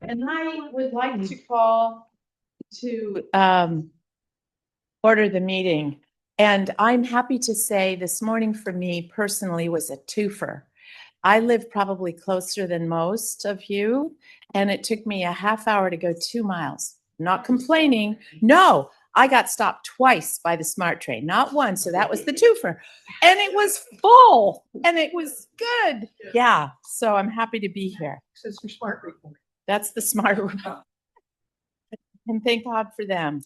And I would like to call to order the meeting. And I'm happy to say this morning for me personally was a twofer. I live probably closer than most of you, and it took me a half hour to go 2 miles. Not complaining. No, I got stopped twice by the SMART train, not one. So that was the twofer. And it was full and it was good. Yeah. So I'm happy to be here. Says your smart report. That's the SMART report. And thank God for them.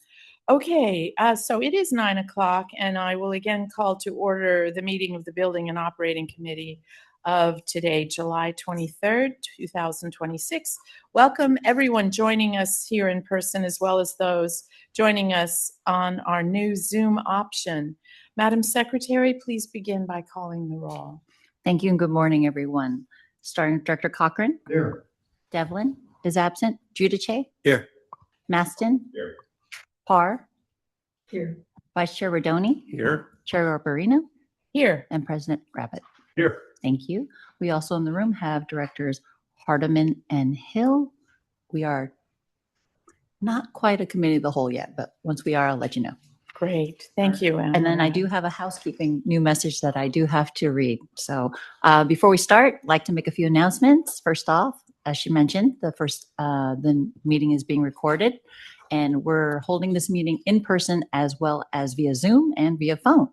Okay, so it is 9 o'clock, and I will again call to order the meeting of the Building and Operating Committee of today, July 23rd, 2026. Welcome everyone joining us here in person, as well as those joining us on our new Zoom option. Madam Secretary, please begin by calling the roll. Thank you and good morning, everyone. Starting with Director Cochran. Here. Devlin is absent. Giudice. Here. Maston. Here. Parr. Here. Vice Chair Rodoni. Here. Chair Garbarino. Here. And President Rabbit. Here. Thank you. We also in the room have Directors Hardiman and Hill. We are not quite a committee of the whole yet, but once we are, I'll let you know. Great. Thank you, Anna. And then I do have a housekeeping new message that I do have to read. So before we start, I'd like to make a few announcements. First off, as she mentioned, the meeting is being recorded, and we're holding this meeting in person as well as via Zoom and via phone.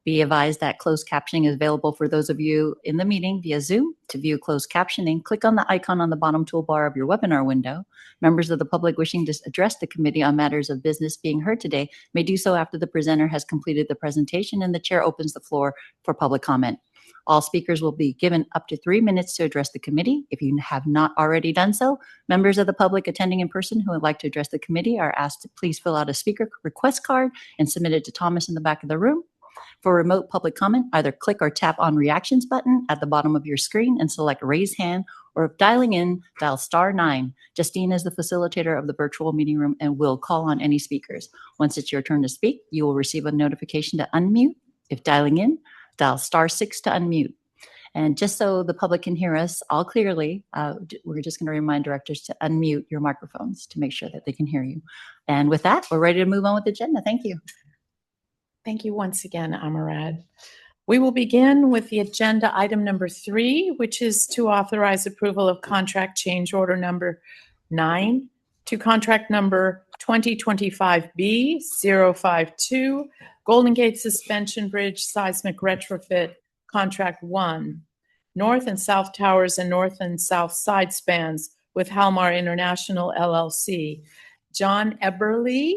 Be advised that closed captioning is available for those of you in the meeting via Zoom. To view closed captioning, click on the icon on the bottom toolbar of your webinar window. Members of the public wishing to address the committee on matters of business being heard today may do so after the presenter has completed the presentation and the chair opens the floor for public comment. All speakers will be given up to 3 minutes to address the committee. If you have not already done so, members of the public attending in person who would like to address the committee are asked to please fill out a speaker request card and submit it to Thomas in the back of the room. For remote public comment, either click or tap on reactions button at the bottom of your screen and select raise hand, or if dialing in, dial *9. Justine is the facilitator of the virtual meeting room and will call on any speakers. Once it's your turn to speak, you will receive a notification to unmute. If dialing in, dial *6 to unmute. And just so the public can hear us all clearly, we're just going to remind directors to unmute your microphones to make sure that they can hear you. And with that, we're ready to move on with the agenda. Thank you. Thank you once again, Amarad. We will begin with the agenda item number 3, which is to authorize approval of contract change order number 9 to contract number 2025B052, Golden Gate Suspension Bridge Seismic Retrofit Contract 1, North and South Towers and North and South Side Spans with Halmar International LLC. John Eberly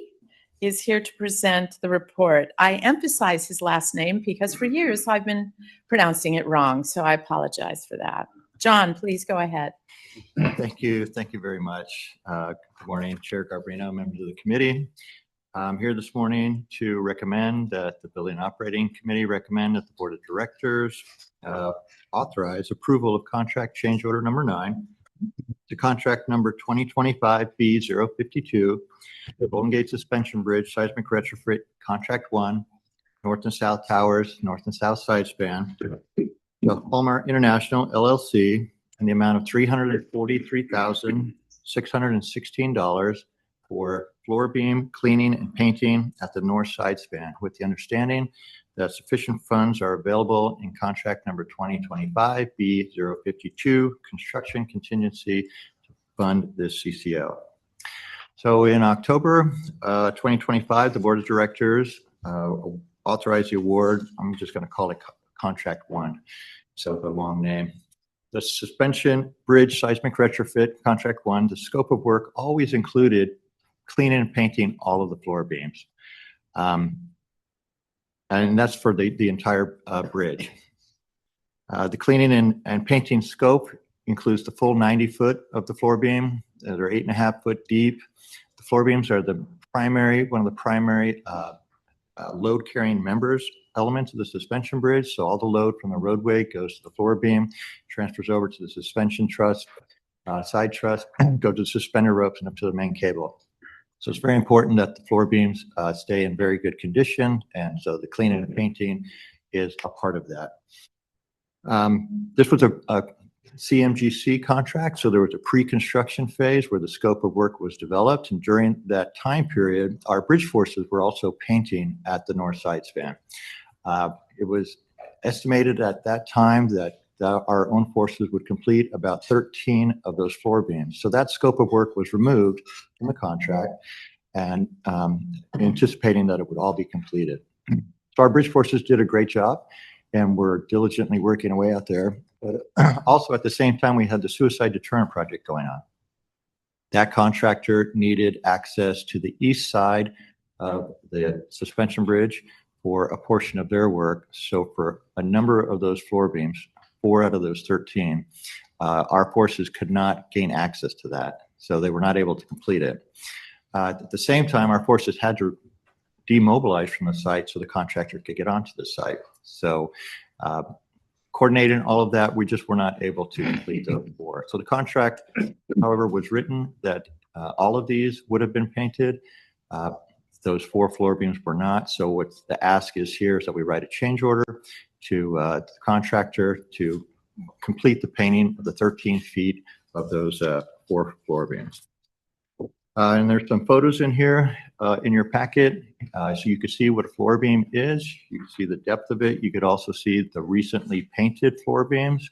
is here to present the report. I emphasize his last name because for years I've been pronouncing it wrong, so I apologize for that. John, please go ahead. Thank you. Thank you very much. Good morning, Chair Garbarino, members of the committee. I'm here this morning to recommend that the Building and Operating Committee recommend that the Board of Directors authorize approval of contract change order number 9 to contract number 2025B052, the Golden Gate Suspension Bridge Seismic Retrofit Contract 1, North and South Towers, North and South Side Span, the Halmar International LLC, in the amount of $343,616 for floor beam cleaning and painting at the north side span, with the understanding that sufficient funds are available in contract number 2025B052 construction contingency to fund this CCO. So in October 2025, the Board of Directors authorized the award. I'm just going to call it Contract 1, so the long name. The Suspension Bridge Seismic Retrofit Contract 1, the scope of work always included cleaning and painting all of the floor beams. And that's for the entire bridge. The cleaning and painting scope includes the full 90 foot of the floor beam. They're 8.5 foot deep. The floor beams are one of the primary load carrying elements of the suspension bridge. So all the load from the roadway goes to the floor beam, transfers over to the suspension truss, side truss, go to the suspender ropes and up to the main cable. So it's very important that the floor beams stay in very good condition, and so the cleaning and painting is a part of that. This was CMGC contract. So there was a pre-construction phase where the scope of work was developed. And during that time period, our bridge forces were also painting at the north side span. It was estimated at that time that our own forces would complete about 13 of those floor beams. So that scope of work was removed from the contract, and anticipating that it would all be completed. So our bridge forces did a great job, and we're diligently working away out there. But also at the same time, we had the suicide deterrent project going on. That contractor needed access to the east side of the suspension bridge for a portion of their work. So for a number of those floor beams, 4 out of those 13, our forces could not gain access to that. So they were not able to complete it. At the same time, our forces had to demobilize from the site so the contractor could get onto the site. So coordinating all of that, we just were not able to complete those 4. So the contract, however, was written that all of these would have been painted. Those 4 floor beams were not. So what the ask is here is that we write a change order to the contractor to complete the painting of the 13 feet of those 4 floor beams. And there's some photos in here in your packet. So you can see what a floor beam is. You can see the depth of it. You could also see the recently painted floor beams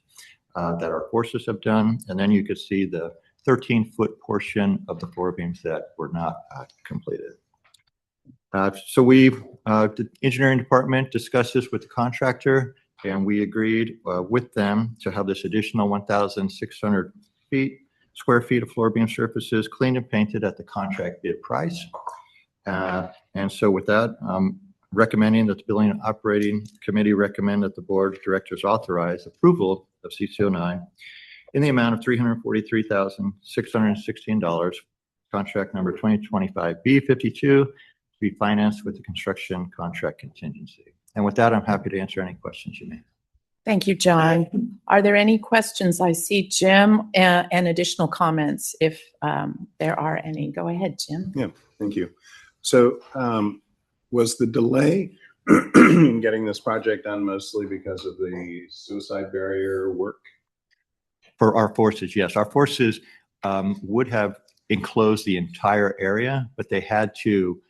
that our forces have done. And then you could see the 13-foot portion of the floor beams that were not completed. So the engineering department discussed this with the contractor, and we agreed with them to have this additional 1,600 square feet of floor beam surfaces cleaned and painted at the contract bid price. And so with that, recommending that the Building and Operating Committee recommend that the Board of Directors authorize approval of CC09 in the amount of $343,616, contract number 2025B52, be financed with the construction contract contingency. And with that, I'm happy to answer any questions you may have. Thank you, John. Are there any questions? I see Jim and additional comments if there are any. Go ahead, Jim. Yeah, thank you. So was the delay in getting this project done mostly because of the suicide barrier work? For our forces, yes. Our forces would have enclosed the entire area, but they had to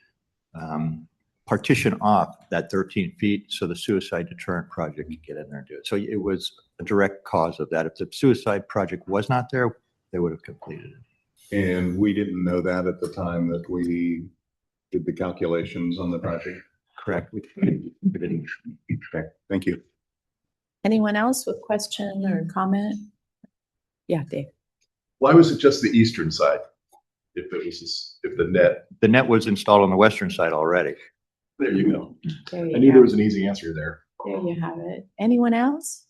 partition off that 13 feet so the suicide deterrent project could get in there and do it. So it was a direct cause of that. If the suicide project was not there, they would have completed it. And we didn't know that at the time that we did the calculations on the project? Correct. We didn't. Okay, thank you. Anyone else with question or comment? Yeah, Dave. Why was it just the eastern side? If the The net was installed on the western side already. there you go. There you I knew go. there was an easy answer there. There you have it. Anyone else?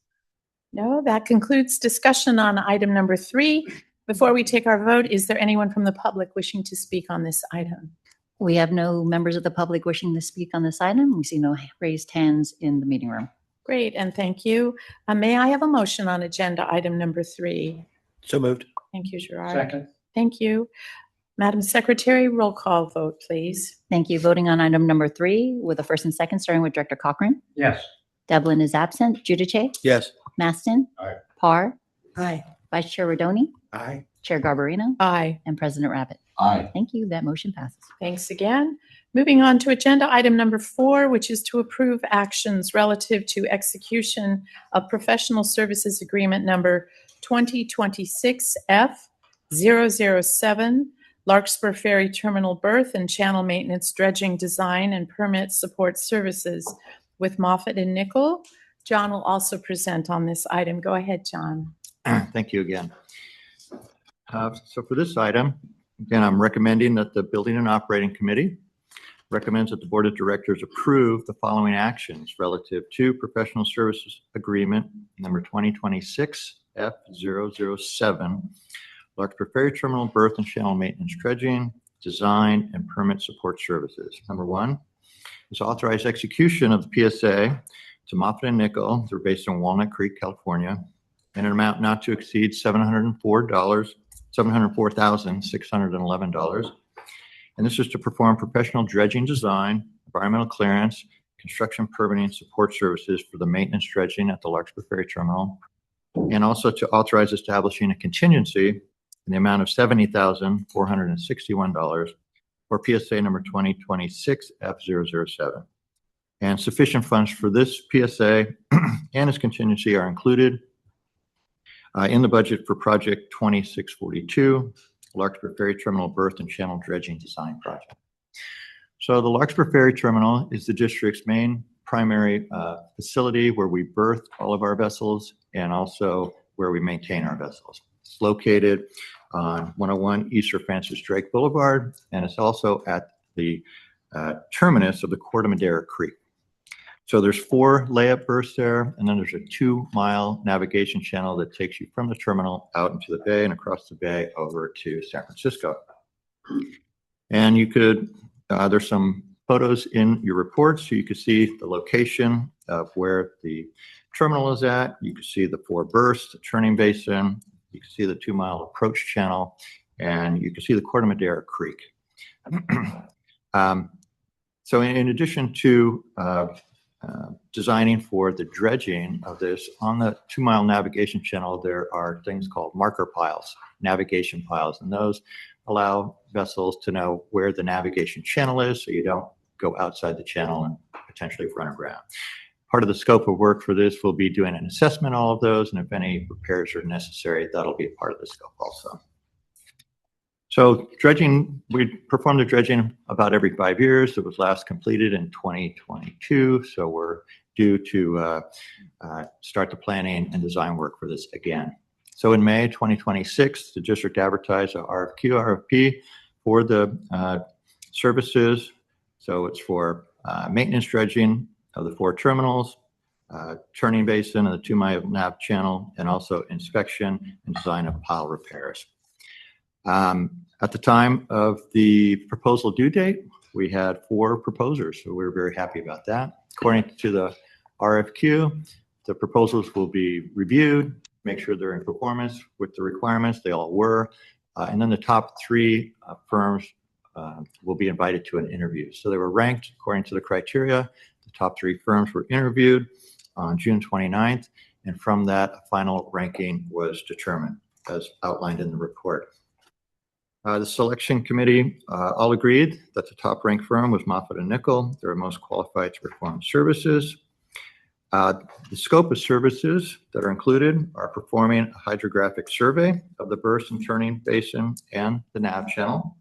No, that concludes discussion on item number 3. Before we take our vote, is there anyone from the public wishing to speak on this item? We have no members of the public wishing to speak on this item. We see no raised hands in the meeting room. Great, and thank you. May I have a motion on agenda item number 3? So moved. Thank you, Gerard. Thank you. Madam Secretary, roll call vote, please. Thank you. Voting on item number 3 with a first and second, starting with Director Cochran. Yes. Devlin is absent. Giudice. Yes. Maston. Aye. Parr. Aye. Vice Chair Rodoni. Aye. Chair Garbarino. Aye. And President Rabbit. Aye. Thank you. That motion passes. Thanks again. Moving on to agenda item number 4, which is to approve actions relative to execution of professional services agreement number 2026F007, Larkspur Ferry Terminal Berth and Channel Maintenance Dredging Design and Permit Support Services with Moffett and Nickel. John will also present on this item. Go ahead, John. Thank you again. So for this item, again, I'm recommending that the Building and Operating Committee recommends that the Board of Directors approve the following actions relative to professional services agreement number 2026F007, Larkspur Ferry Terminal Berth and Channel Maintenance Dredging, Design, and Permit Support Services. Number 1 is authorized execution of the PSA to Moffett and Nickel. They're based in Walnut Creek, California, in an amount not to exceed $704,611. And this is to perform professional dredging design, environmental clearance, construction permitting support services for the maintenance dredging at the Larkspur Ferry Terminal, and also to authorize establishing a contingency in the amount of $70,461 for PSA number 2026 F007. And sufficient funds for this PSA and its contingency are included in the budget for project 2642, Larkspur Ferry Terminal Berth and Channel Dredging Design Project. So the Larkspur Ferry Terminal is the district's main primary facility where we berth all of our vessels and also where we maintain our vessels. It's located on 101 East Sir Francis Drake Boulevard, and it's also at the terminus of the Corte Madera Creek. So there's 4 layup berths there, and then there's a 2-mile navigation channel that takes you from the terminal out into the bay and across the bay over to San Francisco. And you could, there's some photos in your report, so you can see the location of where the terminal is at. You can see the 4 berths, the turning basin. You can see the 2-mile approach channel, and you can see the Corte Madera Creek. So in addition to designing for the dredging of this, on the 2-mile navigation channel, there are things called marker piles, navigation piles, and those allow vessels to know where the navigation channel is so you don't go outside the channel and potentially run aground. Part of the scope of work for this will be doing an assessment of all of those, and if any repairs are necessary, that'll be a part of the scope also. So dredging, we perform the dredging about every 5 years. It was last completed in 2022, so we're due to start the planning and design work for this again. So in May 2026, the district advertised a RFP for the services. So it's for maintenance dredging of the 4 terminals, turning basin and the 2-mile nav channel, and also inspection and design of pile repairs. At the time of the proposal due date, we had 4 proposers, so we were very happy about that. According to the RFQ, the proposals will be reviewed, make sure they're in performance with the requirements. They all were. And then the top 3 firms will be invited to an interview. So they were ranked according to the criteria. The top 3 firms were interviewed on June 29th, and from that, a final ranking was determined as outlined in the report. The selection committee all agreed that the top ranked firm was Moffitt & Nichol. They were most qualified to perform services. The scope of services that are included are performing a hydrographic survey of the berth and turning basin and the nav channel,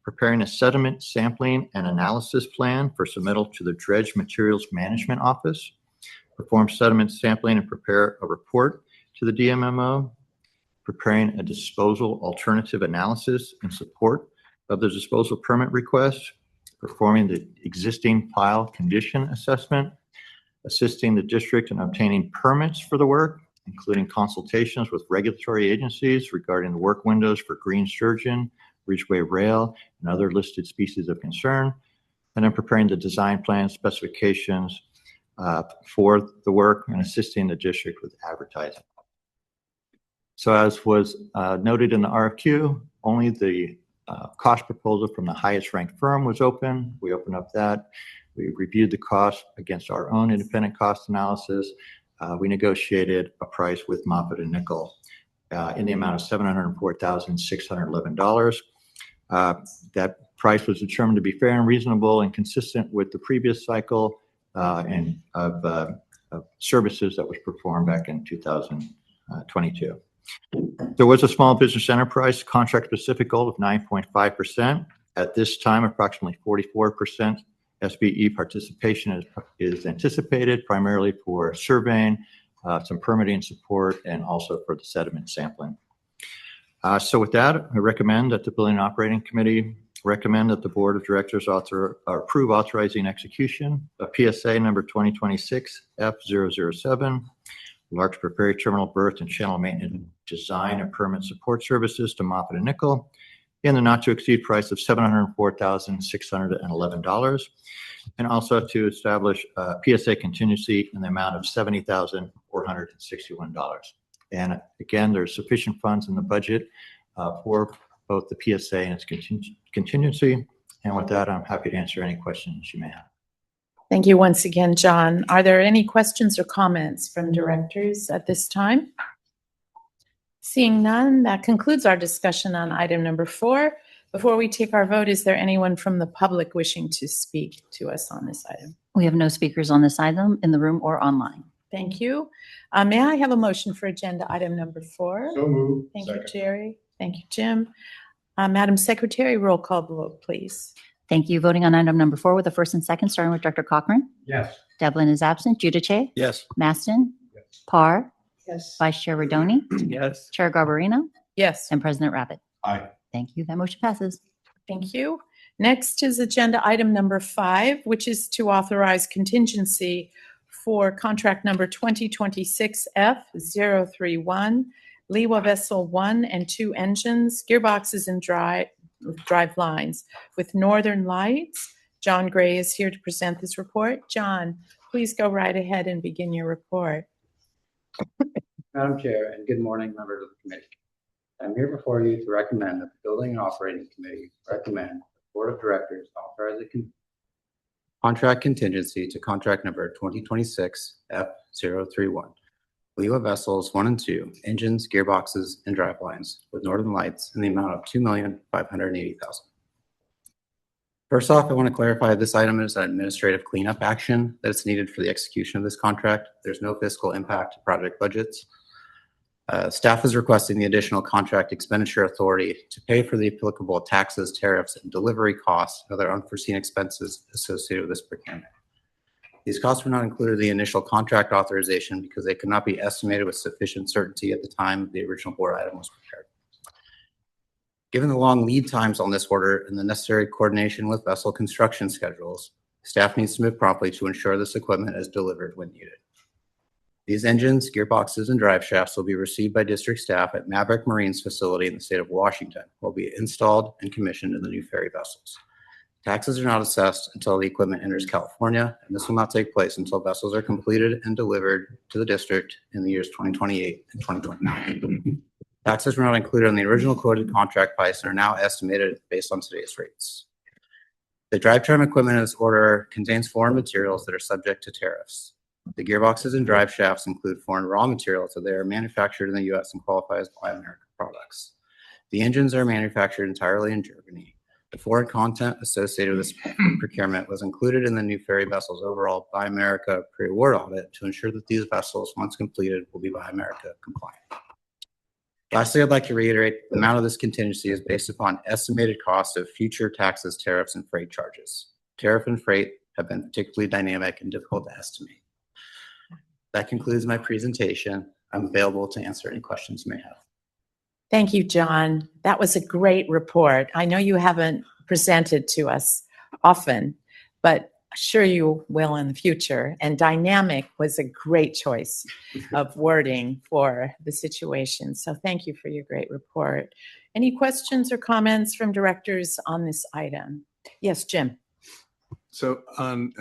preparing a sediment sampling and analysis plan for submittal to the Dredge Materials Management Office, perform sediment sampling and prepare a report to the DMMO, preparing a disposal alternative analysis in support of the disposal permit request, performing the existing pile condition assessment, assisting the district in obtaining permits for the work, including consultations with regulatory agencies regarding the work windows for green sturgeon, Ridgway rail, and other listed species of concern, and then preparing the design plan specifications for the work and assisting the district with advertising. So as was noted in the RFQ, only the cost proposal from the highest ranked firm was open. We opened up that. We reviewed the cost against our own independent cost analysis. We negotiated a price with Moffitt & Nichol in the amount of $704,611. That price was determined to be fair and reasonable and consistent with the previous cycle and of services that was performed back in 2022. There was a small business enterprise contract specific goal of 9.5%. At this time, approximately 44% SBE participation is anticipated, primarily for surveying, some permitting support, and also for the sediment sampling. So with that, I recommend that the Building and Operating Committee recommend that the Board of Directors approve authorizing execution of PSA number 2026 F007, Larkspur Ferry Terminal Berth and Channel Maintenance Design and Permit Support Services to Moffitt & Nichol in the not to exceed price of $704,611, and also to establish a PSA contingency in the amount of $70,461. And again, there's sufficient funds in the budget for both the PSA and its contingency. And with that, I'm happy to answer any questions you may have. Thank you once again, John. Are there any questions or comments from directors at this time? Seeing none, that concludes our discussion on item number 4. Before we take our vote, is there anyone from the public wishing to speak to us on this item? We have no speakers on this item in the room or online. Thank you. May I have a motion for agenda item number 4? So moved. Thank you, Jerry. Thank you, Jim. Madam Secretary, roll call vote, please. Thank you. Voting on item number 4 with the first and second, starting with Director Cochran. Yes. Devlin is absent. Judice. Yes. Maston. Yes. Parr. Yes. Vice Chair Rodoni. Yes. Chair Garbarino. Yes. And President Rabbit. Aye. Thank you. That motion passes. Thank you. Next is agenda item number 5, which is to authorize contingency for contract number 2026F031, Lewa Vessel 1 and 2 engines, gearboxes and drive lines with Northern Lights. John Gray is here to present this report. John, please go right ahead and begin your report. Madam Chair, and good morning, members of the committee. I'm here before you to recommend that the Building and Operating Committee recommend the Board of Directors authorize a contract contingency to contract number 2026F031, Lewa Vessels 1 and 2, engines, gearboxes, and drivelines with Northern Lights in the amount of $2,580,000. First off, I want to clarify this item is an administrative cleanup action that is needed for the execution of this contract. There's no fiscal impact to project budgets. Staff is requesting the additional contract expenditure authority to pay for the applicable taxes, tariffs, and delivery costs and other unforeseen expenses associated with this procurement. These costs were not included in the initial contract authorization because they could not be estimated with sufficient certainty at the time the original board item was prepared. Given the long lead times on this order and the necessary coordination with vessel construction schedules, staff needs to move promptly to ensure this equipment is delivered when needed. These engines, gearboxes, and drive shafts will be received by district staff at Maverick Marine's facility in the state of Washington, will be installed and commissioned in the new ferry vessels. Taxes are not assessed until the equipment enters California, and this will not take place until vessels are completed and delivered to the district in the years 2028 and 2029. Taxes were not included in the original quoted contract price and are now estimated based on today's rates. The drivetrain equipment in this order contains foreign materials that are subject to tariffs. The gearboxes and drive shafts include foreign raw materials, so they are manufactured in the U.S. and qualify as Buy America products. The engines are manufactured entirely in Germany. The foreign content associated with this procurement was included in the new ferry vessels' overall Buy America pre-award audit to ensure that these vessels, once completed, will be Buy America compliant. Lastly, I'd like to reiterate the amount of this contingency is based upon estimated costs of future taxes, tariffs, and freight charges. Tariff and freight have been particularly dynamic and difficult to estimate. That concludes my presentation. I'm available to answer any questions you may have. Thank you, John. That was a great report. I know you haven't presented to us often, but sure you will in the future. And dynamic was a great choice of wording for the situation. So thank you for your great report. Any questions or comments from directors on this item? Yes, Jim. So on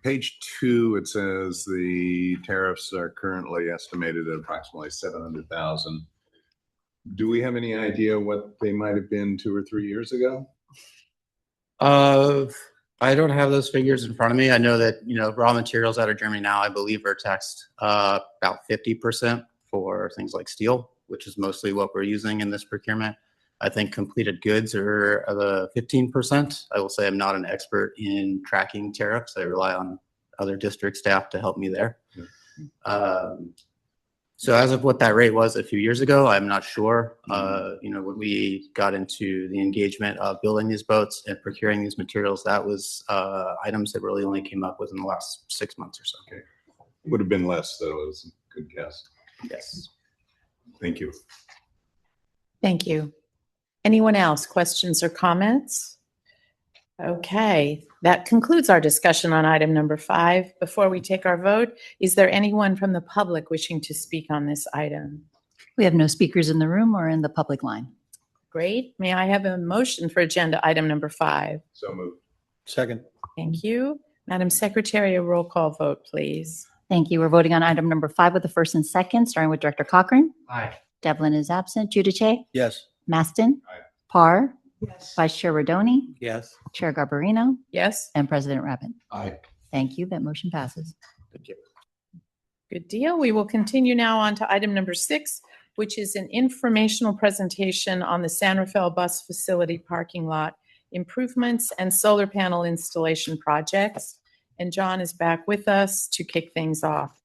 page 2, it says the tariffs are currently estimated at approximately $700,000. Do we have any idea what they might have been 2 or 3 years ago? I don't have those figures in front of me. I know that, raw materials out of Germany now, I believe, are taxed about 50% for things like steel, which is mostly what we're using in this procurement. I think completed goods are the 15%. I will say I'm not an expert in tracking tariffs. I rely on other district staff to help me there. Yeah. So as of what that rate was a few years ago, I'm not sure. When we got into the engagement of building these boats and procuring these materials, that was items that really only came up within the last 6 months or so. Okay. Would have been less, though. It was a good guess. Yes. Thank you. Thank you. Anyone else? Questions or comments? Okay, that concludes our discussion on item number 5. Before we take our vote, is there anyone from the public wishing to speak on this item? We have no speakers in the room or in the public line. Great. May I have a motion for agenda item number 5? So moved. Second. Thank you. Madam Secretary, a roll call vote, please. Thank you. We're voting on item number 5 with the first and second, starting with Director Cochran. Aye. Devlin is absent. Judice. Yes. Maston. Aye. Parr. Yes. Vice Chair Rodoni. Yes. Chair Garbarino. Yes? And President Rabbit. Aye. Thank you. That motion passes. Thank you. Good deal. We will continue now on to item number 6, which is an informational presentation on the San Rafael Bus Facility parking lot improvements and solar panel installation projects. And John is back with us to kick things off.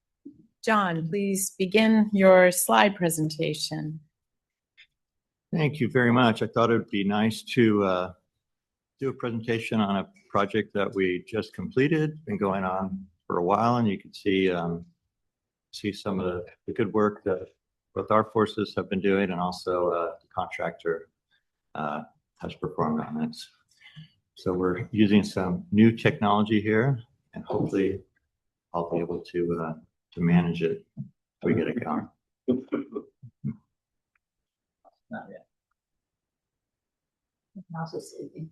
John, please begin your slide presentation. Thank you very much. I thought it would be nice to do a presentation on a project that we just completed, been going on for a while, and you can see some of the good work that both our forces have been doing and also the contractor has performed on it. So we're using some new technology here, and hopefully I'll be able to manage it if we get it going. Not yet. Mouse is sleeping.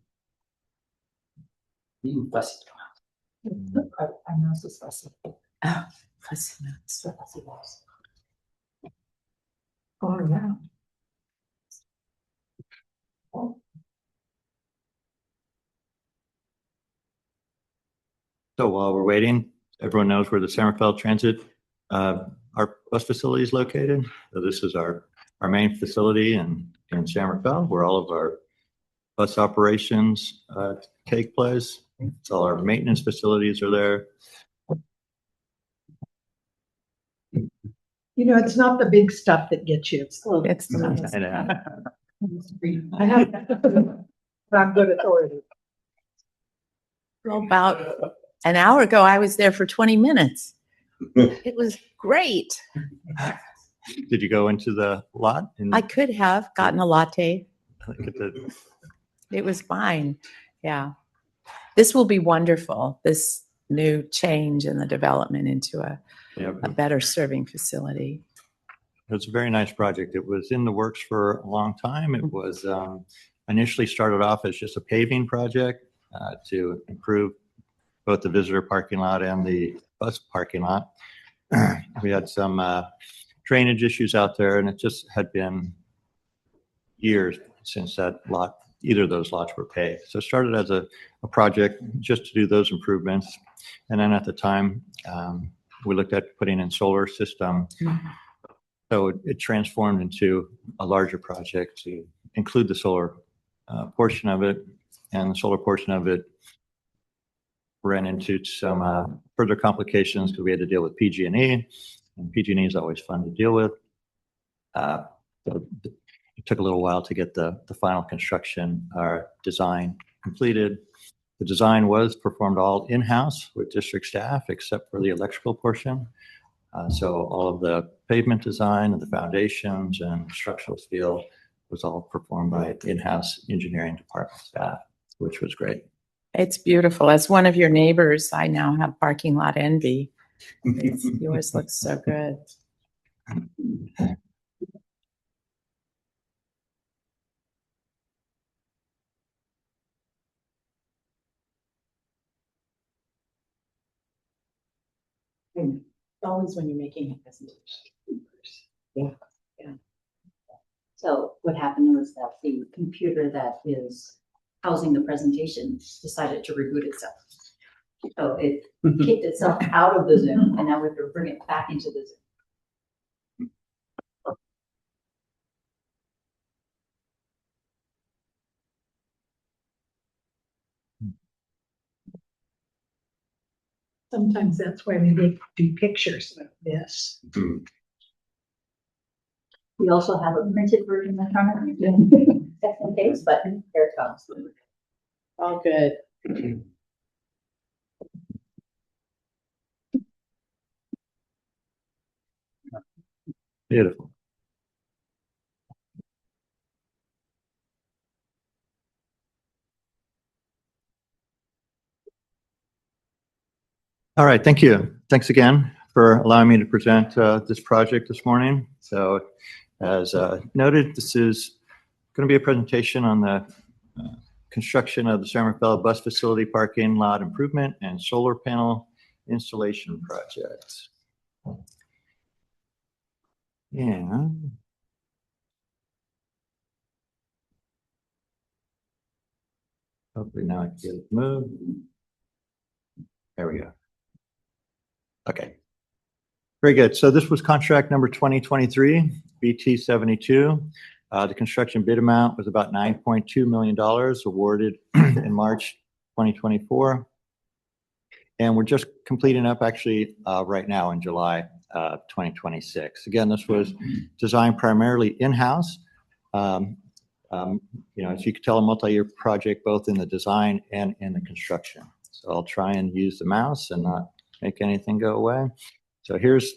You fussy. I mouse is fussy. Oh, fussy mouse. So fussy mouse. Oh, yeah. So while we're waiting, everyone knows where the San Rafael Transit, our bus facility is located. So this is our main facility in San Rafael, where all of our bus operations take place. So all our maintenance facilities are there. You know, it's not the big stuff that gets you. It's the It's the mouse. And, I have not good authority. Well, about an hour ago, I was there for 20 minutes. It was great. did you go into the lot? And I could have gotten a latte. look at the- It was fine. Yeah. This will be wonderful, this new change in the development into a yeah, better serving facility. it was a very nice project. It was in the works for a long time. It was initially started off as just a paving project to improve both the visitor parking lot and the bus parking lot. We had some drainage issues out there, and it just had been years since that lot, either of those lots were paved. So it started as a project just to do those improvements. And then at the time, we looked at putting in solar system. So it transformed into a larger project to include the solar portion of it. And the solar portion of it ran into some further complications because we had to deal with PG&E, and PG&E is always fun to deal with. So it took a little while to get the final construction or design completed. The design was performed all in-house with district staff, except for the electrical portion. So all of the pavement design and the foundations and structural steel was all performed by in-house engineering department staff, which was great. It's beautiful. As one of your neighbors, I now have parking lot envy. Yours looks so good. Always when you're making a presentation. So what happened was that the computer that is housing the presentation decided to reboot itself. So it kicked itself out of the Zoom, and now we have to bring it back into the Zoom. Sometimes that's why we do pictures of this. We also have a printed version of comment, just in case, but here it comes. All good. Beautiful. All right, thank you. Thanks again for allowing me to present this project this morning. So as noted, this is going to be a presentation on the construction of the San Rafael Bus Facility parking lot improvement and solar panel installation project. Yeah. Hopefully now I can get it moved. There we go. Okay. Very good. So this was contract number 2023, BT 72. The construction bid amount was about $9.2 million awarded in March 2024. And we're just completing up actually right now in July 2026. Again, this was designed primarily in-house. As you can tell, a multi-year project, both in the design and in the construction. So I'll try and use the mouse and not make anything go away. So here's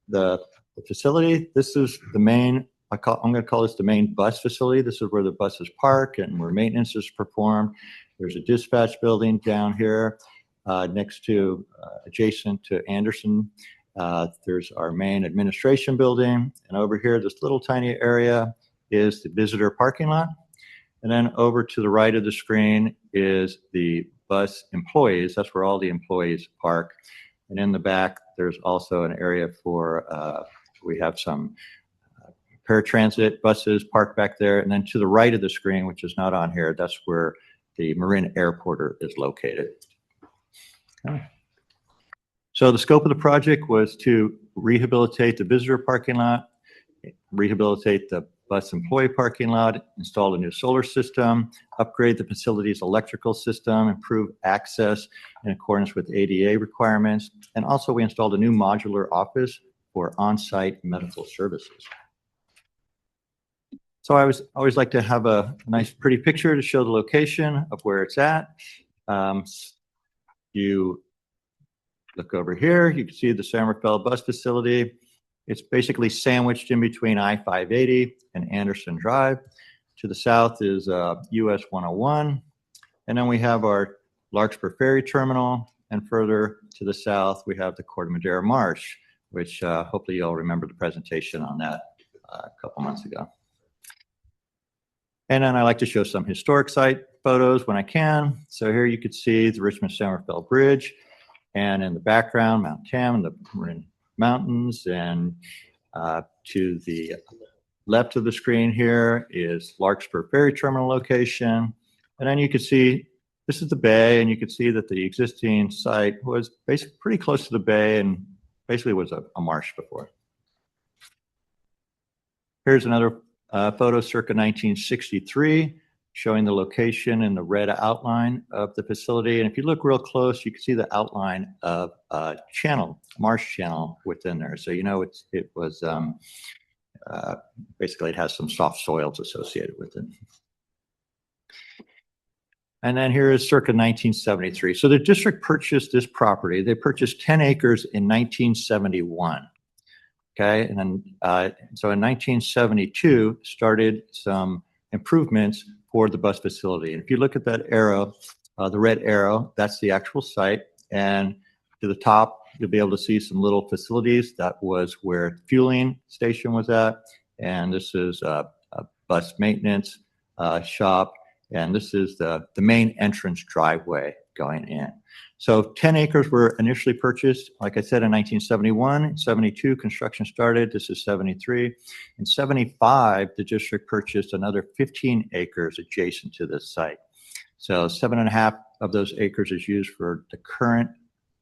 the facility. This is the main, I'm going to call this the main bus facility. This is where the buses park and where maintenance is performed. There's a dispatch building down here next to, adjacent to Anderson. There's our main administration building. And over here, this little tiny area is the visitor parking lot. And then over to the right of the screen is the bus employees. That's where all the employees park. And in the back, there's also an area for, we have some paratransit buses parked back there. And then to the right of the screen, which is not on here, that's where the Marin Airporter is located. Okay. So the scope of the project was to rehabilitate the visitor parking lot, rehabilitate the bus employee parking lot, install a new solar system, upgrade the facility's electrical system, improve access in accordance with ADA requirements, and also we installed a new modular office for on-site medical services. So I always like to have a nice pretty picture to show the location of where it's at. You look over here, you can see the San Rafael bus facility. It's basically sandwiched in between I-580 and Anderson Drive. To the south is US 101. And then we have our Larkspur Ferry Terminal. And further to the south, we have the Corte Madera Marsh, which hopefully you'll remember the presentation on that a couple months ago. And then I like to show some historic site photos when I can. So here you can see the Richmond-San Rafael Bridge. And in the background, Mount Tam and the Marin Mountains. And to the left of the screen here is Larkspur Ferry Terminal location. And then you can see this is the bay, and you can see that the existing site was basically pretty close to the bay and basically was a marsh before. Here's another photo circa 1963 showing the location in the red outline of the facility. And if you look real close, you can see the outline of a channel, marsh channel within there. So, you know, it was basically it has some soft soils associated with it. And then here is circa 1973. So the district purchased this property. They purchased 10 acres in 1971. Okay, and then so in 1972 started some improvements for the bus facility. And if you look at that arrow, the red arrow, that's the actual site. And to the top, you'll be able to see some little facilities. That was where the fueling station was at. And this is a bus maintenance shop. And this is the main entrance driveway going in. So 10 acres were initially purchased, like I said, in 1971. In 72, construction started. This is 73. In 75, the district purchased another 15 acres adjacent to this site. So 7.5 of those acres is used for the current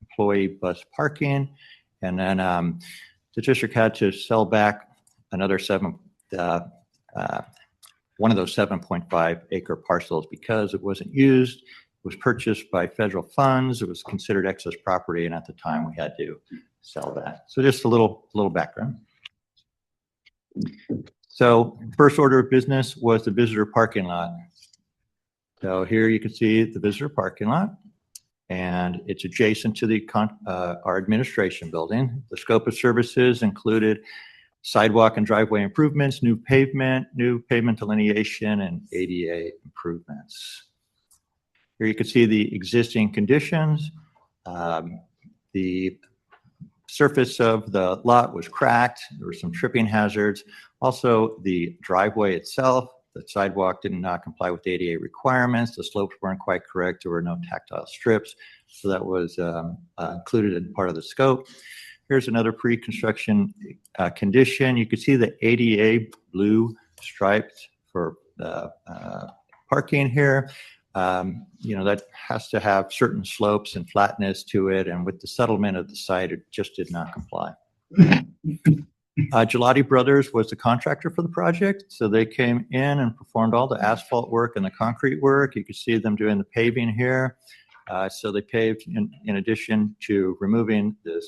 employee bus parking. And then the district had to sell back another one of those 7.5 acre parcels because it wasn't used. It was purchased by federal funds. It was considered excess property, and at the time we had to sell that. So just a little background. So first order of business was the visitor parking lot. So here you can see the visitor parking lot, and it's adjacent to the our administration building. The scope of services included sidewalk and driveway improvements, new pavement delineation, and ADA improvements. Here you can see the existing conditions. The surface of the lot was cracked. There were some tripping hazards. Also, the driveway itself, the sidewalk did not comply with ADA requirements. The slopes weren't quite correct. There were no tactile strips. So that was included in part of the scope. Here's another pre-construction condition. You can see the ADA blue stripes for the parking here. You know, that has to have certain slopes and flatness to it. And with the settlement of the site, it just did not comply. Gelati Brothers was the contractor for the project, so they came in and performed all the asphalt work and the concrete work. You can see them doing the paving here. So they paved in addition to removing the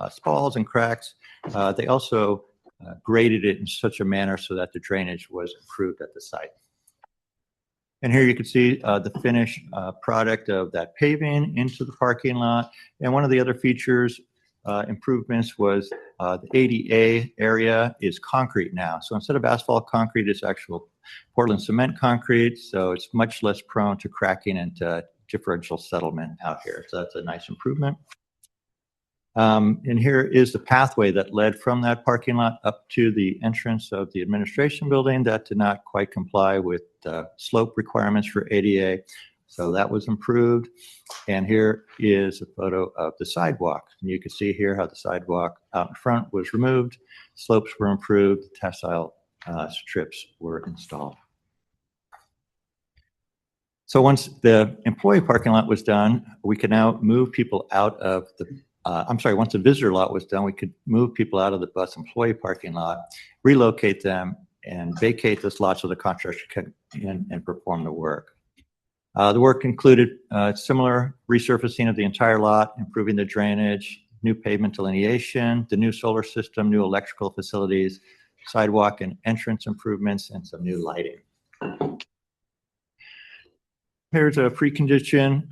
spalls and cracks. They also graded it in such a manner so that the drainage was improved at the site. And here you can see the finished product of that paving into the parking lot. And one of the other features improvements was the ADA area is concrete now. So instead of asphalt concrete, it's actual Portland cement concrete. So it's much less prone to cracking and differential settlement out here. So that's a nice improvement. And here is the pathway that led from that parking lot up to the entrance of the administration building that did not quite comply with slope requirements for ADA. So that was improved. And here is a photo of the sidewalk. And you can see here how the sidewalk out in front was removed. Slopes were improved. Tessile strips were installed. So once the employee parking lot was done, we could now move people out of the once the visitor lot was done, we could move people out of the bus employee parking lot, relocate them, and vacate this lot so the contractor can in and perform the work. The work included similar resurfacing of the entire lot, improving the drainage, new pavement delineation, the new solar system, new electrical facilities, sidewalk and entrance improvements, and some new lighting. Here's a pre-construction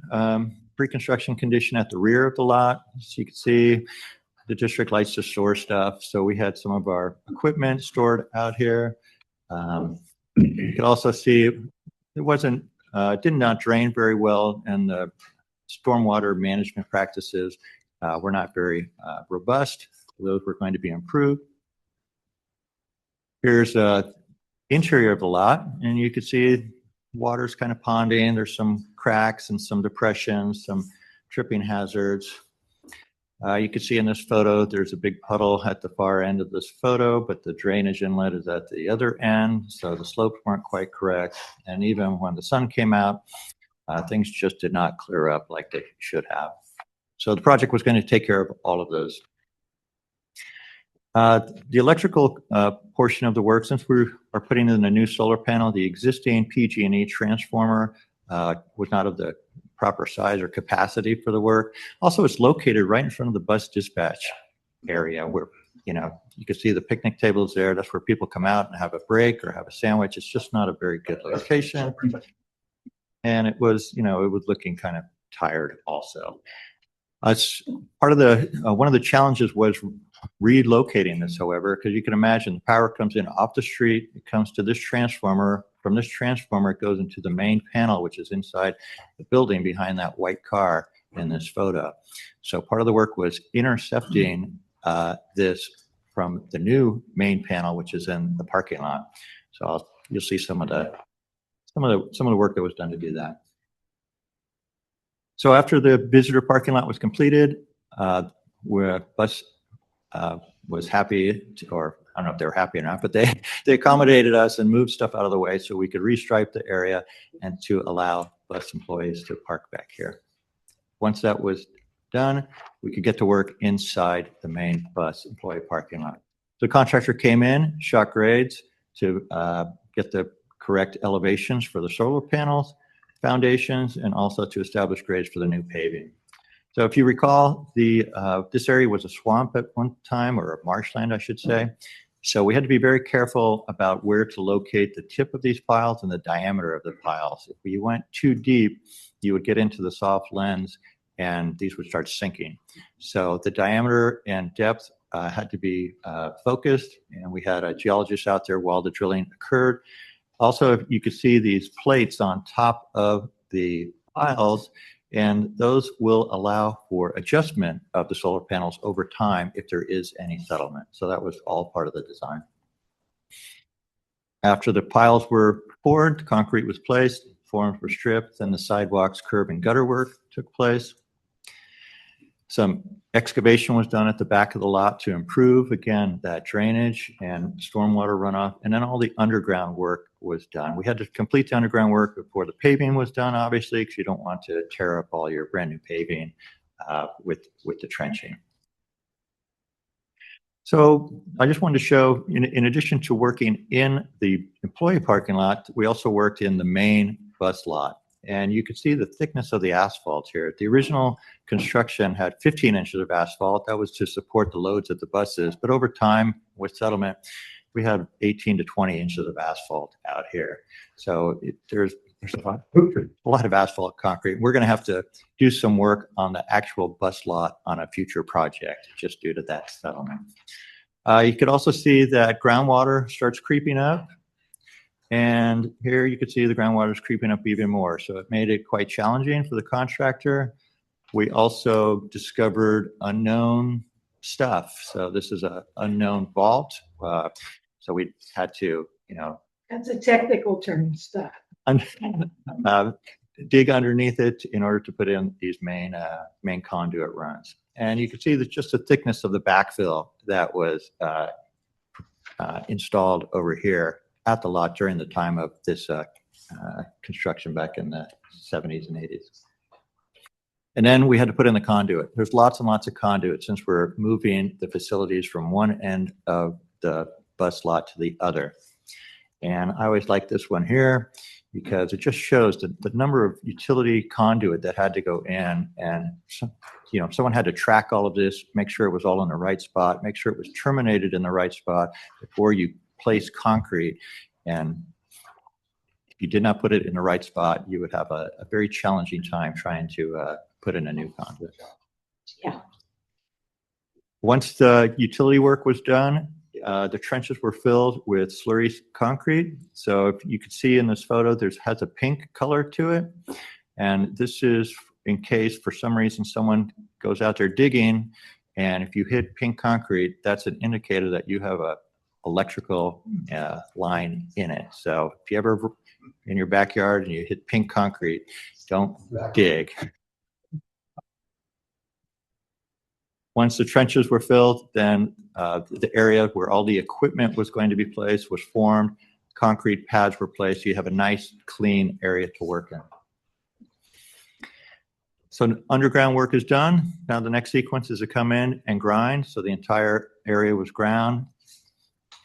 condition at the rear of the lot. So you can see the district likes to store stuff. So we had some of our equipment stored out here. You can also see it did not drain very well, and the stormwater management practices were not very robust. Those were going to be improved. Here's the interior of the lot, and you can see water's kind of ponding. There's some cracks and some depressions, some tripping hazards. You can see in this photo, there's a big puddle at the far end of this photo, but the drainage inlet is at the other end. So the slopes weren't quite correct. And even when the sun came out, things just did not clear up like they should have. So the project was going to take care of all of those. The electrical portion of the work, since we are putting in a new solar panel, the existing PG&E transformer was not of the proper size or capacity for the work. Also, it's located right in front of the bus dispatch area where, you can see the picnic tables there. That's where people come out and have a break or have a sandwich. It's just not a very good location. And it was, it was looking kind of tired also. Part of one of the challenges was relocating this, however, because you can imagine the power comes in off the street, it comes to this transformer. From this transformer, it goes into the main panel, which is inside the building behind that white car in this photo. So part of the work was intercepting this from the new main panel, which is in the parking lot. So you'll see some of the work that was done to do that. So after the visitor parking lot was completed, where bus was happy or I don't know if they were happy or not, but they accommodated us and moved stuff out of the way so we could restripe the area and to allow bus employees to park back here. Once that was done, we could get to work inside the main bus employee parking lot. The contractor came in, shot grades to get the correct elevations for the solar panels, foundations, and also to establish grades for the new paving. So if you recall, this area was a swamp at one time, or a marshland, I should say. So we had to be very careful about where to locate the tip of these piles and the diameter of the piles. If we went too deep, you would get into the soft lens and these would start sinking. So the diameter and depth had to be focused, and we had a geologist out there while the drilling occurred. Also, you could see these plates on top of the piles, and those will allow for adjustment of the solar panels over time if there is any settlement. So that was all part of the design. After the piles were poured, concrete was placed, forms were stripped, then the sidewalks, curb, and gutter work took place. Some excavation was done at the back of the lot to improve, again, that drainage and stormwater runoff, and then all the underground work was done. We had to complete the underground work before the paving was done, obviously, because you don't want to tear up all your brand new paving with the trenching. So I just wanted to show, in addition to working in the employee parking lot, we also worked in the main bus lot. And you can see the thickness of the asphalt here. The original construction had 15 inches of asphalt. That was to support the loads of the buses. But over time, with settlement, we had 18 to 20 inches of asphalt out here. So there's a lot of asphalt concrete. We're going to have to do some work on the actual bus lot on a future project just due to that settlement. You could also see that groundwater starts creeping up. And here you could see the groundwater is creeping up even more. So it made it quite challenging for the contractor. We also discovered unknown stuff. So this is an unknown vault. So we had to, That's a technical term, stuff. dig underneath it in order to put in these main conduit runs. And you can see that just the thickness of the backfill that was installed over here at the lot during the time of this construction back in the 70s and 80s. And then we had to put in the conduit. There's lots and lots of conduit since we're moving the facilities from one end of the bus lot to the other. And I always like this one here because it just shows the number of utility conduit that had to go in, and someone had to track all of this, make sure it was all in the right spot, make sure it was terminated in the right spot before you place concrete. And if you did not put it in the right spot, you would have a very challenging time trying to put in a new conduit. Yeah. Once the utility work was done, the trenches were filled with slurry concrete. So if you can see in this photo, has a pink color to it. And this is in case for some reason someone goes out there digging, and if you hit pink concrete, that's an indicator that you have a electrical line in it. So if you ever in your backyard and you hit pink concrete, don't dig. Once the trenches were filled, then the area where all the equipment was going to be placed was formed. Concrete pads were placed. You have a nice, clean area to work in. So underground work is done. Now the next sequence is to come in and grind. So the entire area was ground,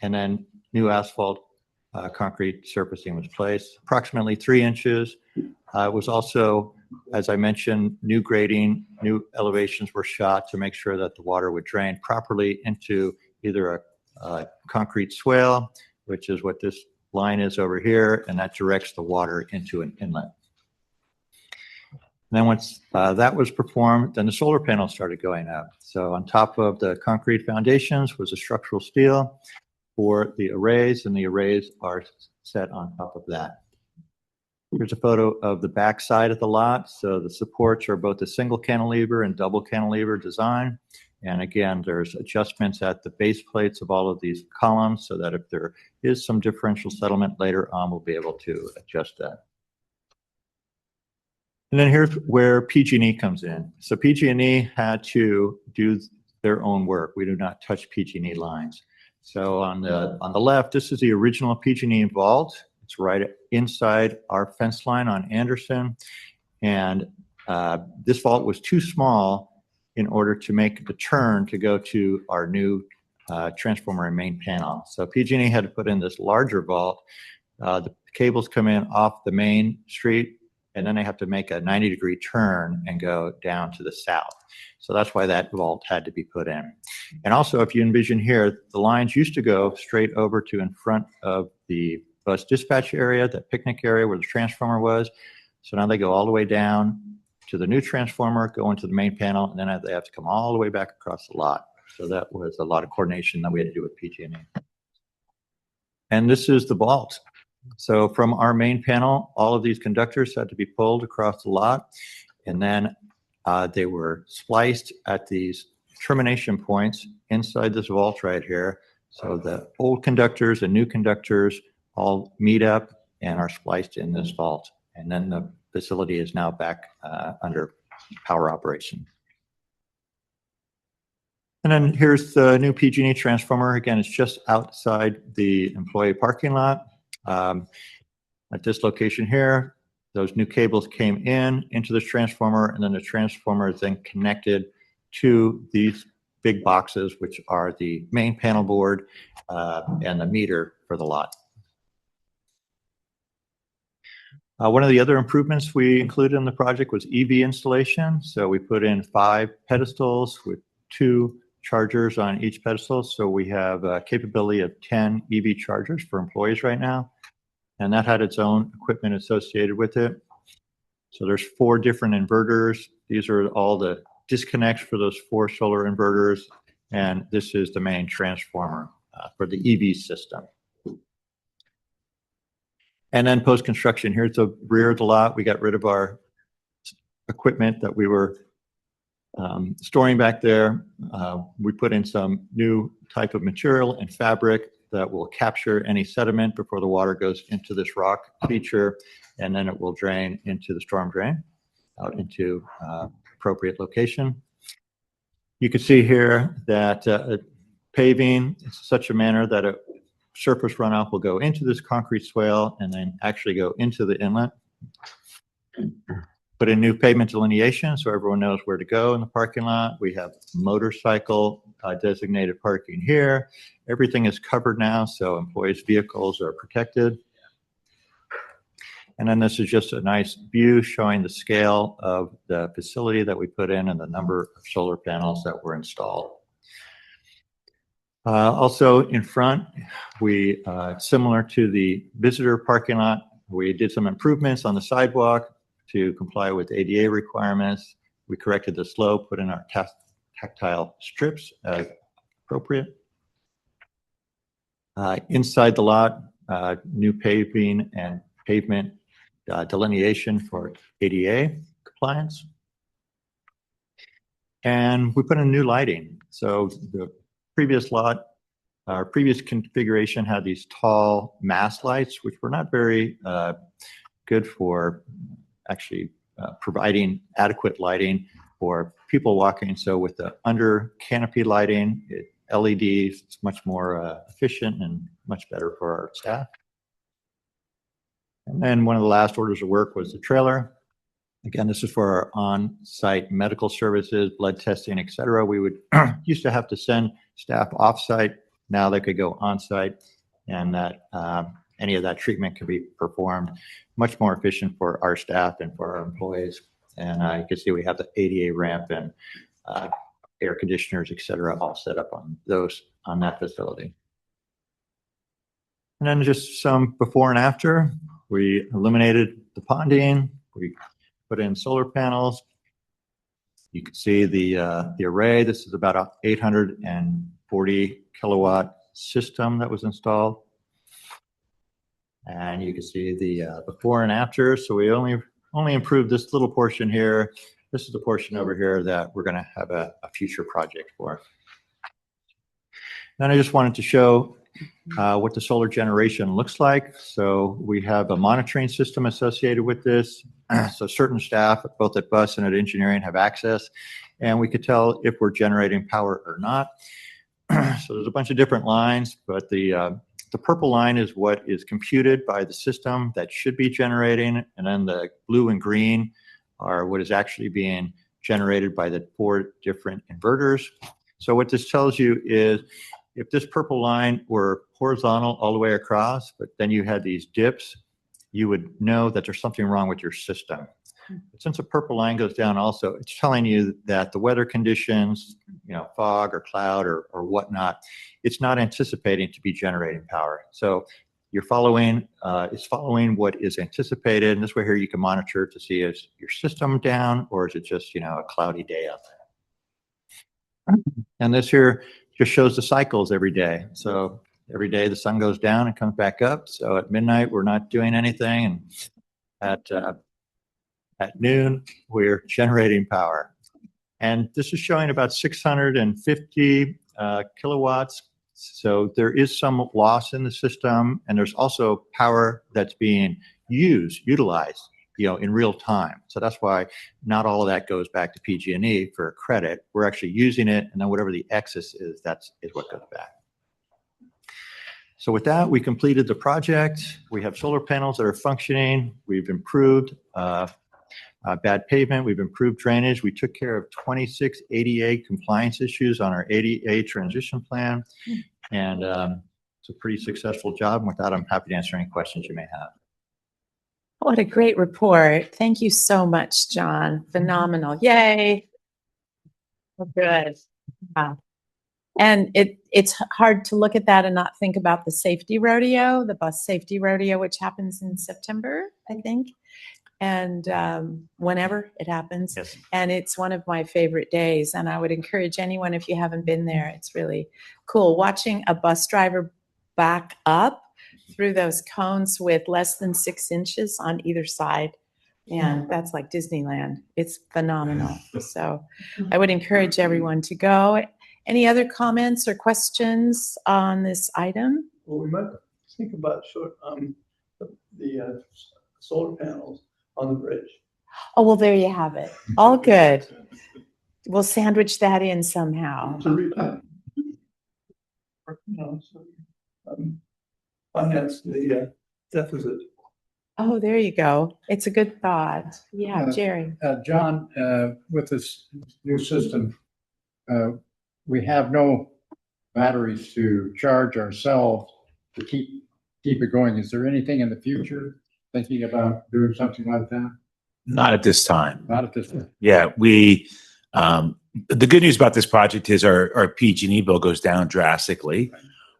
and then new asphalt concrete surfacing was placed. Approximately 3 inches. It was also, as I mentioned, new grading, new elevations were shot to make sure that the water would drain properly into either a concrete swale, which is what this line is over here, and that directs the water into an inlet. And then once that was performed, then the solar panels started going up. So on top of the concrete foundations was a structural steel for the arrays, and the arrays are set on top of that. Here's a photo of the back side of the lot. So the supports are both a single cantilever and double cantilever design. And again, there's adjustments at the base plates of all of these columns so that if there is some differential settlement later on, we'll be able to adjust that. And then here's where PG&E comes in. So PG&E had to do their own work. We do not touch PG&E lines. So on the left, this is the original PG&E vault. It's right inside our fence line on Anderson. And this vault was too small in order to make the turn to go to our new transformer and main panel. So PG&E had to put in this larger vault. The cables come in off the main street, and then they have to make a 90-degree turn and go down to the south. So that's why that vault had to be put in. And also, if you envision here, the lines used to go straight over to in front of the bus dispatch area, that picnic area where the transformer was. So now they go all the way down to the new transformer, go into the main panel, and then they have to come all the way back across the lot. So that was a lot of coordination that we had to do with PG&E. And this is the vault. So from our main panel, all of these conductors had to be pulled across the lot, and then they were spliced at these termination points inside this vault right here. So the old conductors and new conductors all meet up and are spliced in this vault. And then the facility is now back under power operation. And then here's the new PG&E transformer. Again, it's just outside the employee parking lot. At this location here, those new cables came into this transformer, and then the transformer is then connected to these big boxes, which are the main panel board and the meter for the lot. One of the other improvements we included in the project was EV installation. So we put in 5 pedestals with 2 chargers on each pedestal. So we have a capability of 10 EV chargers for employees right now. And that had its own equipment associated with it. So there's 4 different inverters. These are all the disconnects for those 4 solar inverters. And this is the main transformer for the EV system. And then post-construction, here's the rear of the lot. We got rid of our equipment that we were storing back there. We put in some new type of material and fabric that will capture any sediment before the water goes into this rock feature, and then it will drain into the storm drain out into appropriate location. You can see here that paving is such a manner that a surface runoff will go into this concrete swale and then actually go into the inlet. Put in new pavement delineation so everyone knows where to go in the parking lot. We have motorcycle designated parking here. Everything is covered now, so employees' vehicles are protected. And then this is just a nice view showing the scale of the facility that we put in and the number of solar panels that were installed. Also in front, we, similar to the visitor parking lot, we did some improvements on the sidewalk to comply with ADA requirements. We corrected the slope, put in our tactile strips as appropriate. Inside the lot, new paving and pavement delineation for ADA compliance. And we put in new lighting. So the previous lot, our previous configuration had these tall mast lights, which were not very good for actually providing adequate lighting for people walking. So with the under canopy lighting, LEDs, it's much more efficient and much better for our staff. And then one of the last orders of work was the trailer. Again, this is for our on-site medical services, blood testing, et cetera. We would used to have to send staff off-site. Now they could go on-site, and that any of that treatment can be performed much more efficient for our staff and for our employees. And you can see we have the ADA ramp and air conditioners, et cetera, all set up on that facility. And then just some before and after. We eliminated the ponding. We put in solar panels. You can see the array. This is about a 840 kilowatt system that was installed. And you can see the before and after. So we only improved this little portion here. This is the portion over here that we're going to have a future project for. Then I just wanted to show what the solar generation looks like. So we have a monitoring system associated with this. So certain staff, both at BUS and at engineering, have access, and we could tell if we're generating power or not. So there's a bunch of different lines, but the purple line is what is computed by the system that should be generating, and then the blue and green are what is actually being generated by the 4 different inverters. So what this tells you is if this purple line were horizontal all the way across, but then you had these dips, you would know that there's something wrong with your system. But since the purple line goes down also, it's telling you that the weather conditions, fog or cloud or whatnot, it's not anticipating to be generating power. So you're following, it's following what is anticipated. And this way here you can monitor to see is your system down or is it just, a cloudy day out there. And this here just shows the cycles every day. So every day the sun goes down and comes back up. So at midnight, we're not doing anything. And at noon, we're generating power. And this is showing about 650 kilowatts. So there is some loss in the system. And there's also power that's being utilized, in real time. So that's why not all of that goes back to PG&E for credit. We're actually using it, and then whatever the excess is, is what goes back. So with that, we completed the project. We have solar panels that are functioning. We've improved. bad pavement. We've improved drainage. We took care of 26 ADA compliance issues on our ADA transition plan. And it's a pretty successful job. And with that, I'm happy to answer any questions you may have. What a great report. Thank you so much, John. Phenomenal. Yay. Oh, good. Wow. And it's hard to look at that and not think about the safety rodeo, the bus safety rodeo, which happens in September, I think. And whenever it happens. Yes. And it's one of my favorite days. And I would encourage anyone, if you haven't been there, it's really cool. Watching a bus driver back up through those cones with less than 6 inches on either side. And that's like Disneyland. It's phenomenal. So I would encourage everyone to go. Any other comments or questions on this item? Well, we might think about the solar panels on the bridge. Oh, well, there you have it. All good. We'll sandwich that in somehow. Finance the deficit. Oh, there you go. It's a good thought. Yeah, Jerry. John, with this new system, we have no batteries to charge ourselves to keep it going. Is there anything in the future thinking about doing something like that? Not at this time. Not at this time. Yeah, the good news about this project is our PG&E bill goes down drastically.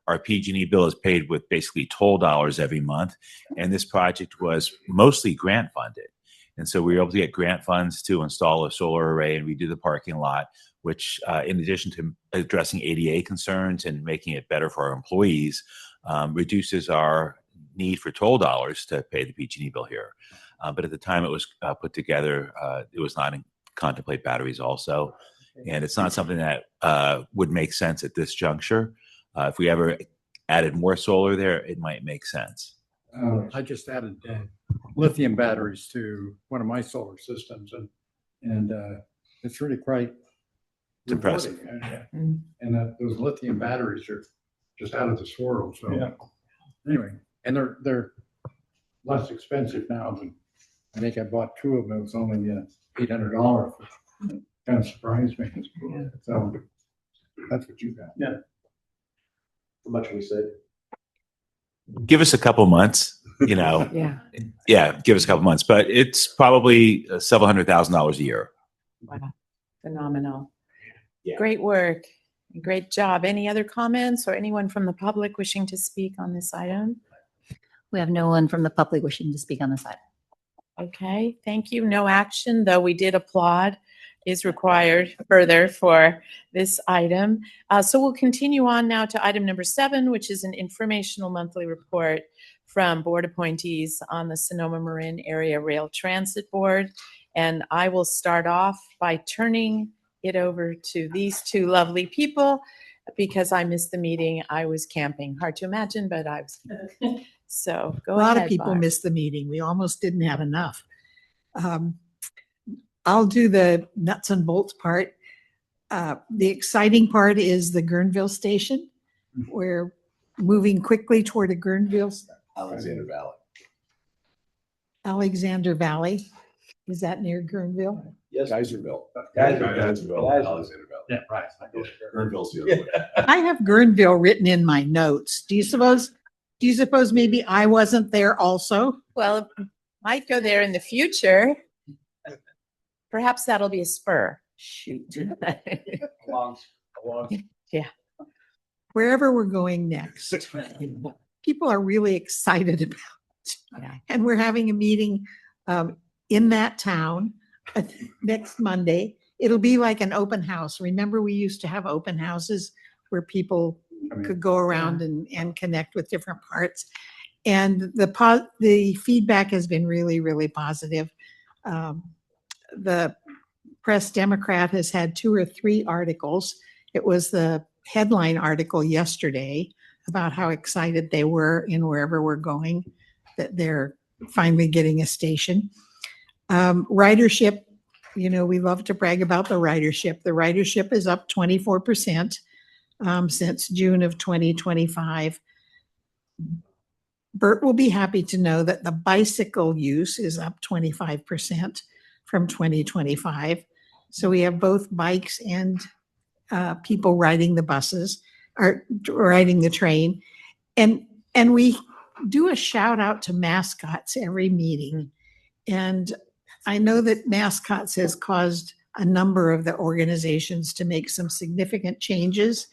Our PG&E bill is paid with basically toll dollars every month, and this project was mostly grant funded. And so we were able to get grant funds to install a solar array and redo the parking lot, which in addition to addressing ADA concerns and making it better for our employees, reduces our need for toll dollars to pay the PG&E bill here. But at the time it was put together, it was not in contemplate batteries also. And it's not something that would make sense at this juncture. If we ever added more solar there, it might make sense. I just added lithium batteries to one of my solar systems, and it's really quite impressive. And those lithium batteries are just out of this world. So anyway, and they're less expensive now than I think I bought 2 of them. It was only $800. Kind of surprised me. So that's what you got. Yeah. How much we say? Give us a couple months, Yeah. Yeah, give us a couple months, but it's probably several $100,000 a year. Wow. Phenomenal. Yeah. Great work. Great job. Any other comments or anyone from the public wishing to speak on this item? We have no one from the public wishing to speak on this item. Okay, thank you. No action, though we did applaud, is required further for this item. So we'll continue on now to item number 7, which is an informational monthly report from board appointees on the Sonoma Marin Area Rail Transit Board. And I will start off by turning it over to these 2 lovely people because I missed the meeting. I was camping. Hard to imagine, but I was. So go A lot ahead, of people Barb. missed the meeting. We almost didn't have enough. I'll do the nuts and bolts part. The exciting part is the Guerneville station. We're moving quickly toward a Guerneville. Alexander Valley. Alexander Valley. Is that near Guerneville? Yes. Geyserville. Geyserville. Alexander Valley. Yeah, right. Guerneville's the other way. I have Guerneville written in my notes. Do you suppose maybe I wasn't there also? Well, might go there in the future. Perhaps that'll be a spur. Shoot. Wherever we're going next. People are really excited about it. Yeah. And we're having a meeting in that town next Monday. It'll be like an open house. Remember, we used to have open houses where people could go around and connect with different parts. And the feedback has been really, really positive. The Press Democrat has had 2 or 3 articles. It was the headline article yesterday about how excited they were in wherever we're going, that they're finally getting a station. Ridership, we love to brag about the ridership. The ridership is up 24% since June of 2025. Bert will be happy to know that the bicycle use is up 25%. from 2025. So we have both bikes and people riding the buses or riding the train. And we do a shout out to mascots every meeting. And I know that mascots has caused a number of the organizations to make some significant changes.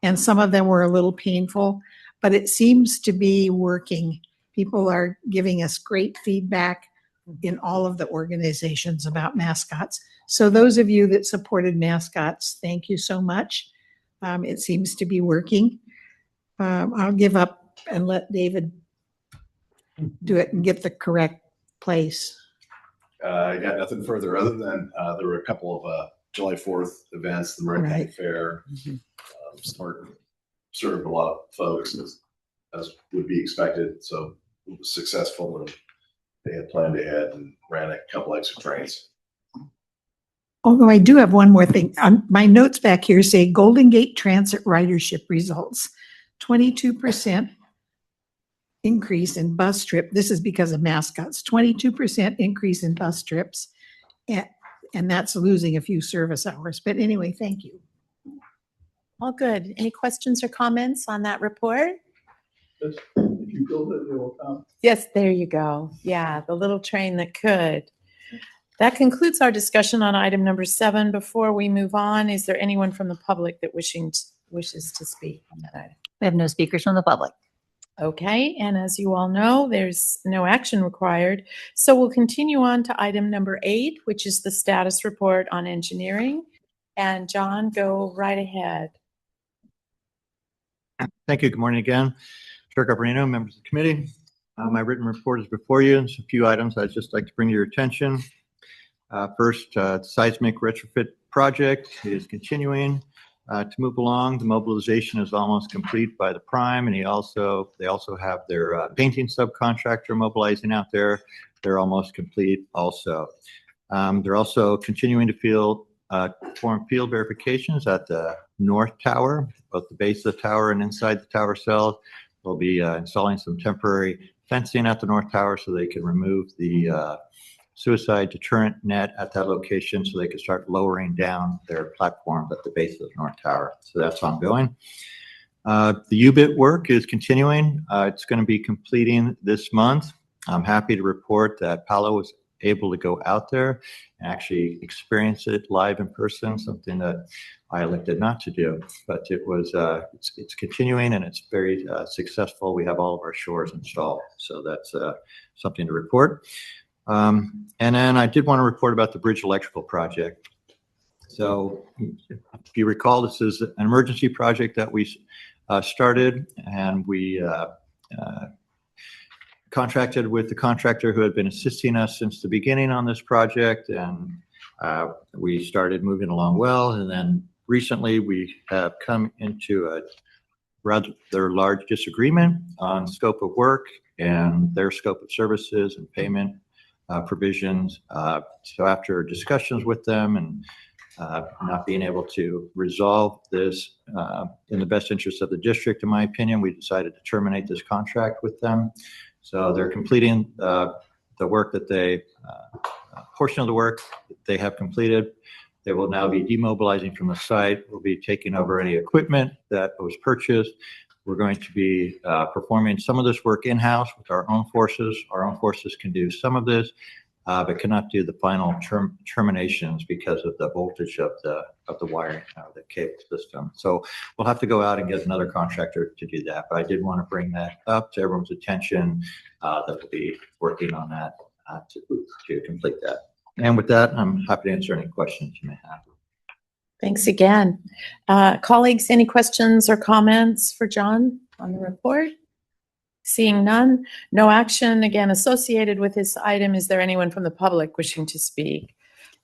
And some of them were a little painful, but it seems to be working. People are giving us great feedback in all of the organizations about mascots. So those of you that supported mascots, thank you so much. It seems to be working. I'll give up and let David do it and get the correct place. I got nothing further other than there were a couple of July 4th events, the Marin County Right. Fair, served a lot of folks as would be expected. So it was successful and they had planned ahead and ran a couple extra trains. Although I do have one more thing. My notes back here say Golden Gate Transit ridership results, 22% increase in bus trip. This is because of mascots, 22% increase in bus trips. And that's losing a few service hours. But anyway, thank you. All good. Any questions or comments on that report? Just, if you build it, it will come. Yes, there you go. Yeah, the little train that could. That concludes our discussion on item number 7. Before we move on, is there anyone from the public that wishes to speak on that item? We have no speakers from the public. Okay, and as you all know, there's no action required. So we'll continue on to item number 8, which is the status report on engineering. And John, go right ahead. Thank you. Good morning again. Chair Garbarino, members of the committee. My written report is before you. There's a few items I'd just like to bring to your attention. First, seismic retrofit project is continuing to move along. The mobilization is almost complete by the prime, and they also have their painting subcontractor mobilizing out there. They're almost complete also. They're also continuing to perform field verifications at the North Tower, both the base of the tower and inside the tower cells. They'll be installing some temporary fencing at the North Tower so they can remove the suicide deterrent net at that location so they can start lowering down their platforms at the base of the North Tower. So that's ongoing. The U-bit work is continuing. It's going to be completing this month. I'm happy to report that Paolo was able to go out there and actually experience it live in person, something that I elected not to do. But it was it's continuing and it's very successful. We have all of our shores installed, so that's something to report. And then I did want to report about the bridge electrical project. So if you recall, this is an emergency project that we started, and we contracted with the contractor who had been assisting us since the beginning on this project, and we started moving along well. And then recently we have come into a rather large disagreement on scope of work and their scope of services and payment provisions. So after discussions with them and not being able to resolve this in the best interest of the district, in my opinion, we decided to terminate this contract with them. So they're completing the work that portion of the work that they have completed. They will now be demobilizing from the site. We'll be taking over any equipment that was purchased. We're going to be performing some of this work in-house with our own forces. Our own forces can do some of this, but cannot do the final terminations because of the voltage of the wiring, the cable system. So we'll have to go out and get another contractor to do that. But I did want to bring that up to everyone's attention that we'll be working on that to complete that. And with that, I'm happy to answer any questions you may have. Thanks again. Colleagues, any questions or comments for John on the report? Seeing none, no action again associated with this item. Is there anyone from the public wishing to speak?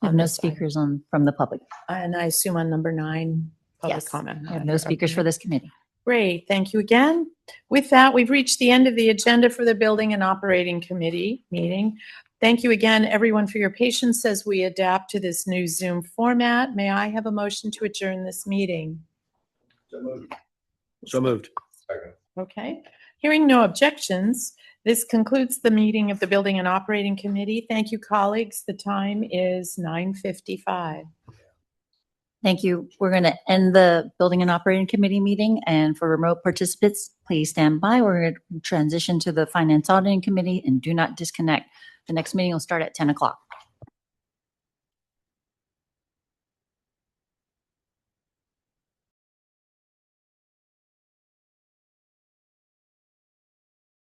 We have on no this item? speakers from the public. And I assume on number 9, public Yes. comment. We have no speakers for this committee. Great, thank you again. With that, we've reached the end of the agenda for the Building and Operating Committee meeting. Thank you again, everyone, for your patience as we adapt to this new Zoom format. May I have a motion to adjourn this meeting? So moved. Okay. Hearing no objections, this concludes the meeting of the Building and Operating Committee. Thank you, colleagues. The time is 9:55. Thank you. We're going to end the Building and Operating Committee meeting, and for remote participants, please stand by. We're going to transition to the Finance Auditing Committee, and do not disconnect. The next meeting will start at 10 o'clock.